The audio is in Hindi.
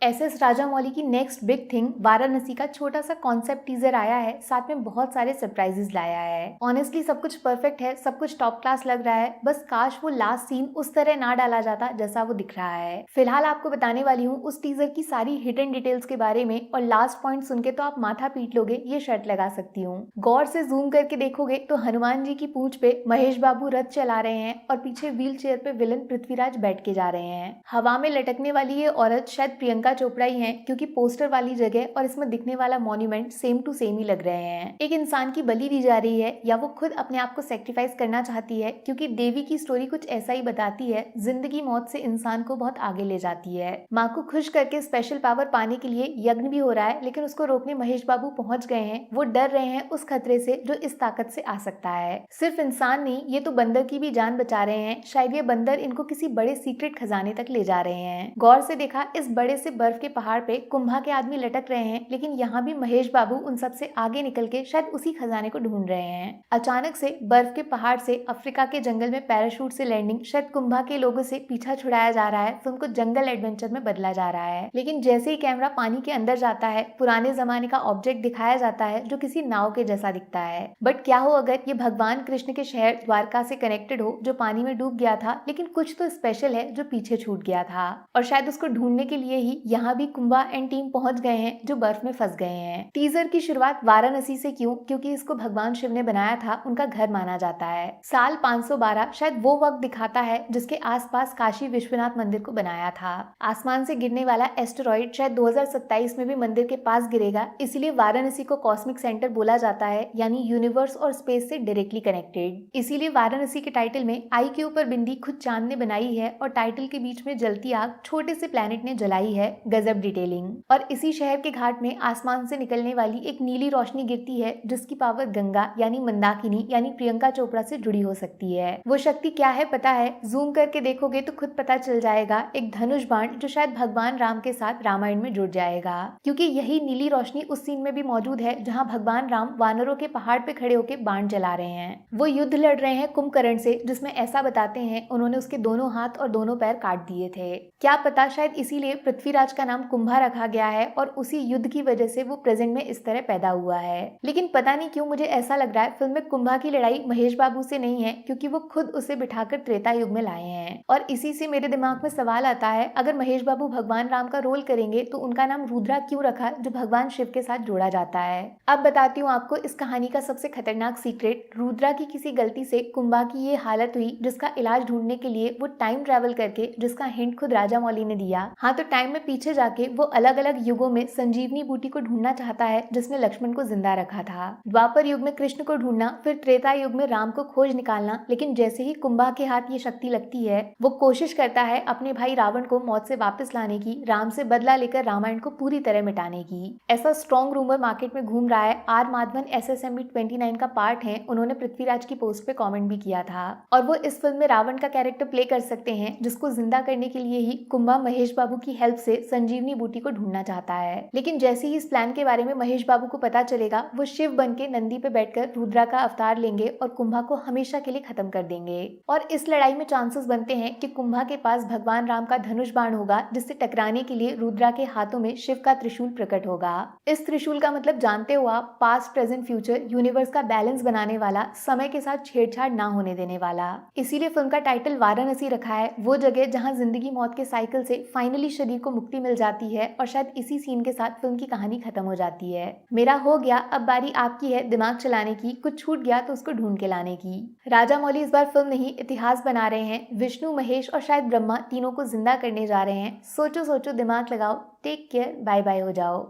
एसएस राजामौली की नेक्स्ट बिग थिंग वाराणसी का छोटा सा कॉन्सेप्ट टीजर आया है, साथ में बहुत सारे सरप्राइजेस लाया है। ऑनेस्टली सब कुछ परफेक्ट है, सब कुछ टॉप क्लास लग रहा है। बस काश वो लास्ट सीन उस तरह ना डाला जाता जैसा वो दिख रहा है। फिलहाल आपको बताने वाली हूँ उस टीजर की सारी हिडन डिटेल्स के बारे में, और लास्ट पॉइंट सुन के तो आप माथा पीट लोगे, ये शर्त लगा सकती हूँ। गौर से जूम करके देखोगे तो हनुमान जी की पूंछ पे महेश बाबू रथ चला रहे हैं और पीछे व्हील चेयर पे विलन पृथ्वीराज बैठ के जा रहे हैं। हवा में लटकने वाली ये औरत शायद प्रियंका चोपड़ा ही है, क्योंकि पोस्टर वाली जगह और इसमें दिखने वाला मॉन्यूमेंट सेम टू सेम ही लग रहे हैं। एक इंसान की बलि दी जा रही है, या वो खुद अपने आप को सेक्रीफाइस करना चाहती है, क्योंकि देवी की स्टोरी कुछ ऐसा ही बताती है। जिंदगी मौत से इंसान को बहुत आगे ले जाती है। माँ को खुश करके स्पेशल पावर पाने के लिए यज्ञ भी हो रहा है, लेकिन उसको रोकने महेश बाबू पहुंच गए हैं। वो डर रहे हैं उस खतरे से जो इस ताकत से आ सकता है। सिर्फ इंसान नहीं, ये तो बंदर की भी जान बचा रहे हैं। शायद ये बंदर इनको किसी बड़े सीक्रेट खजाने तक ले जा रहे हैं। गौर से देखा, इस बड़े से बर्फ के पहाड़ पे कुंभा के आदमी लटक रहे हैं, लेकिन यहाँ भी महेश बाबू उन सबसे आगे निकल के शायद उसी खजाने को ढूंढ रहे हैं। अचानक से बर्फ के पहाड़ से अफ्रीका के जंगल में पैराशूट से लैंडिंग, शायद कुंभा के लोगों से पीछा छुड़ाया जा रहा है। फिल्म को जंगल एडवेंचर में बदला जा रहा है, लेकिन जैसे ही कैमरा पानी के अंदर जाता है, पुराने जमाने का ऑब्जेक्ट दिखाया जाता है जो किसी नाव के जैसा दिखता है। बट क्या हो अगर ये भगवान कृष्ण के शहर द्वारका से कनेक्टेड हो, जो पानी में डूब गया था, लेकिन कुछ तो स्पेशल है जो पीछे छूट गया था, और शायद उसको ढूंढने के लिए ही यहाँ भी कुंभा एंड टीम पहुंच गए हैं जो बर्फ में फंस गए हैं। टीजर की शुरुआत वाराणसी से क्यों? क्योंकि इसको भगवान शिव ने बनाया था, उनका घर माना जाता है। साल 512 शायद वो वक्त दिखाता है जिसके आसपास काशी विश्वनाथ मंदिर को बनाया था। आसमान से गिरने वाला एस्टेरॉइड शायद 2027 में भी मंदिर के पास गिरेगा, इसीलिए वाराणसी को कॉस्मिक सेंटर बोला जाता है, यानी यूनिवर्स और स्पेस से डायरेक्टली कनेक्टेड। इसीलिए वाराणसी के टाइटल में आई के ऊपर बिंदी खुद चांद ने बनाई है, और टाइटल के बीच में जलती आग छोटे से प्लेनेट ने जलाई है। गजब डिटेलिंग। और इसी शहर के घाट में आसमान से निकलने वाली एक नीली रोशनी गिरती है, जिसकी पावर गंगा यानी मंदाकिनी यानी प्रियंका चोपड़ा से जुड़ी हो सकती है। वो शक्ति क्या है पता है? जूम करके देखोगे तो खुद पता चल जाएगा। एक धनुष बाण जो शायद भगवान राम के साथ रामायण में जुड़ जाएगा, क्योंकि यही नीली रोशनी उस सीन में भी मौजूद है जहाँ भगवान राम वानरों के पहाड़ पे खड़े होकर बाण चला रहे हैं। वो युद्ध लड़ रहे हैं कुंभकर्ण से, जिसमें ऐसा बताते हैं उन्होंने उसके दोनों हाथ और दोनों पैर काट दिए थे। क्या पता शायद इसीलिए पृथ्वीराज का नाम कुंभा रखा गया है, और उसी युद्ध की वजह से वो प्रेजेंट में इस तरह पैदा हुआ है। लेकिन पता नहीं क्यों मुझे ऐसा लग रहा है फिल्म में कुंभा की लड़ाई महेश बाबू से नहीं है, क्योंकि वो खुद उसे बिठाकर त्रेता युग में लाए हैं। और इसी से मेरे दिमाग में सवाल आता है, अगर महेश बाबू भगवान राम का रोल करेंगे तो उनका नाम रुद्रा क्यों रखा, जो भगवान शिव के साथ जोड़ा जाता है। अब बताती हूँ आपको इस कहानी का सबसे खतरनाक सीक्रेट। रुद्रा की किसी गलती से कुंभा की ये हालत हुई, जिसका इलाज ढूंढने के लिए वो टाइम ट्रेवल करके, जिसका हिंट खुद राजामौली ने दिया। हाँ, तो टाइम में पीछे जाके वो अलग अलग युगों में संजीवनी बूटी को ढूंढना चाहता है, जिसने लक्ष्मण को जिंदा रखा था। द्वापर युग में कृष्ण को ढूंढना, फिर त्रेता युग में राम को खोज निकालना। लेकिन जैसे ही कुंभा के हाथ ये शक्ति लगती है, वो कोशिश करता है अपने भाई रावण को मौत से वापस लाने की, राम से बदला लेकर रामायण को पूरी तरह मिटाने की। ऐसा स्ट्रॉन्ग रूमर मार्केट में घूम रहा है। आर माधवन SSMB 29 का पार्ट है, उन्होंने पृथ्वीराज की पोस्ट पे कमेंट भी किया था, और वो इस फिल्म में रावण का कैरेक्टर प्ले कर सकते हैं, जिसको जिंदा करने के लिए ही कुंभा महेश बाबू की हेल्प से संजीवनी बूटी को ढूंढना चाहता है। लेकिन जैसे ही इस प्लान के बारे में महेश बाबू को पता चलेगा, वो शिव बन के नंदी पे बैठकर रुद्रा का अवतार लेंगे और कुंभा को हमेशा के लिए खत्म कर देंगे। और इस लड़ाई में चांसेस बनते हैं कि कुंभा के पास भगवान राम का धनुष बाण होगा, जिससे टकराने के लिए रुद्रा के हाथों में शिव का त्रिशूल प्रकट होगा। इस त्रिशूल का मतलब जानते हो आप? पास्ट प्रेजेंट फ्यूचर यूनिवर्स का बैलेंस बनाने वाला, समय के साथ छेड़छाड़ ना होने देने वाला। इसीलिए फिल्म का टाइटल वाराणसी रखा है, वो जगह जहाँ जिंदगी मौत के साइकिल से फाइनली शरीर को मुक्ति मिल जाती है, और शायद इसी सीन के साथ फिल्म की कहानी खत्म हो जाती है। मेरा हो गया, अब बारी आपकी है दिमाग चलाने की। कुछ छूट गया तो उसको ढूंढ के लाने की। राजामौली इस बार फिल्म नहीं, इतिहास बना रहे हैं। विष्णु, महेश और शायद ब्रह्मा तीनों को जिंदा करने जा रहे हैं। सोचो सोचो, दिमाग लगाओ। टेक केयर, बाय बाय हो जाओ।